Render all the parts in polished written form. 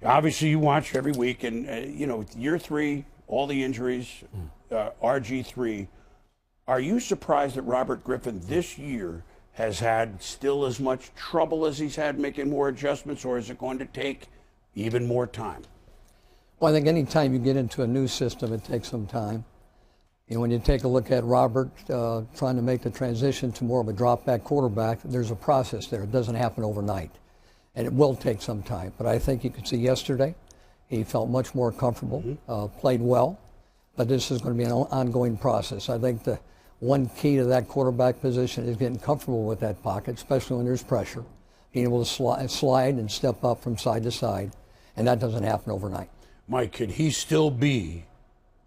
Obviously, you watch every week, and year 3, all the injuries, RG3. Are you surprised that Robert Griffin this year has had still as much trouble as he's had making more adjustments, or is it going to take even more time? Well, I think any time you get into a new system, it takes some time. When you take a look at Robert trying to make the transition to more of a drop-back quarterback, there's a process there. It doesn't happen overnight, and it will take some time. But I think you could see yesterday, he felt much more comfortable, played well, but this is going to be an ongoing process. I think the one key to that quarterback position is getting comfortable with that pocket, especially when there's pressure, being able to slide and step up from side to side, and that doesn't happen overnight. Mike, could he still be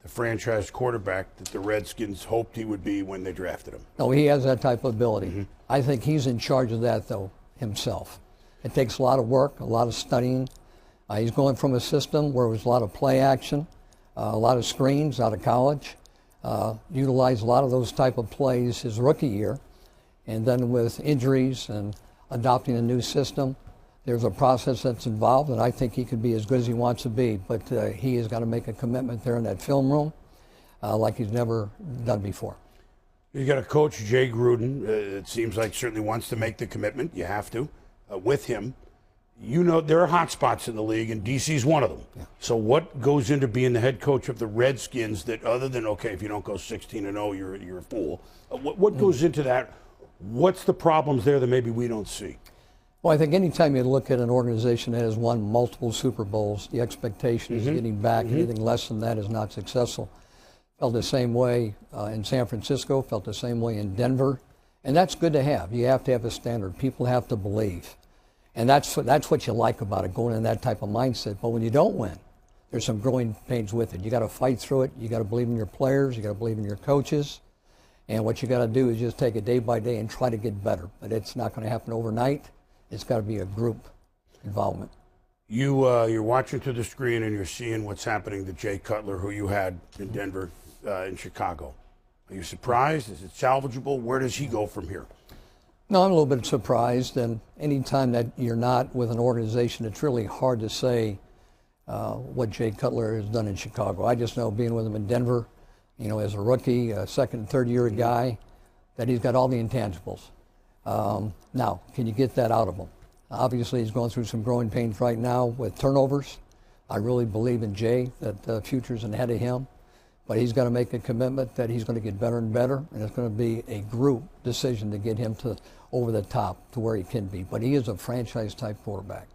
the franchise quarterback that the Redskins hoped he would be when they drafted him? No, he has that type of ability. I think he's in charge of that, though, himself. It takes a lot of work, a lot of studying. He's going from a system where there was a lot of play action, a lot of screens out of college, utilized a lot of those type of plays his rookie year. And then with injuries and adopting a new system, there's a process that's involved, and I think he could be as good as he wants to be, but he has got to make a commitment there in that film room like he's never done before. You got a coach, Jay Gruden. It seems like certainly wants to make the commitment. You have to with him. There are hot spots in the league, and DC's one of them. Yeah. So what goes into being the head coach of the Redskins that, other than, okay, if you don't go 16-0, you're a fool. What goes into that? What's the problems there that maybe we don't see? Well, I think anytime you look at an organization that has won multiple Super Bowls, the expectation is getting back. Anything less than that is not successful. Felt the same way in San Francisco, felt the same way in Denver. And that's good to have. You have to have a standard. People have to believe. And that's what you like about it, going in that type of mindset. But when you don't win, there's some growing pains with it. You got to fight through it. You got to believe in your players. You got to believe in your coaches. And what you got to do is just take it day by day and try to get better. But it's not going to happen overnight. It's got to be a group involvement. You're watching through the screen and you're seeing what's happening to Jay Cutler, who you had in Denver, in Chicago. Are you surprised? Is it salvageable? Where does he go from here? No, I'm a little bit surprised. And any time that you're not with an organization, it's really hard to say what Jay Cutler has done in Chicago. I just know, being with him in Denver, as a rookie, a second and third year guy, that he's got all the intangibles. Now, can you get that out of him? Obviously, he's going through some growing pains right now with turnovers. I really believe in Jay, that the future's ahead of him. But he's got to make a commitment that he's going to get better and better, and it's going to be a group decision to get him to over the top to where he can be. But he is a franchise-type quarterback.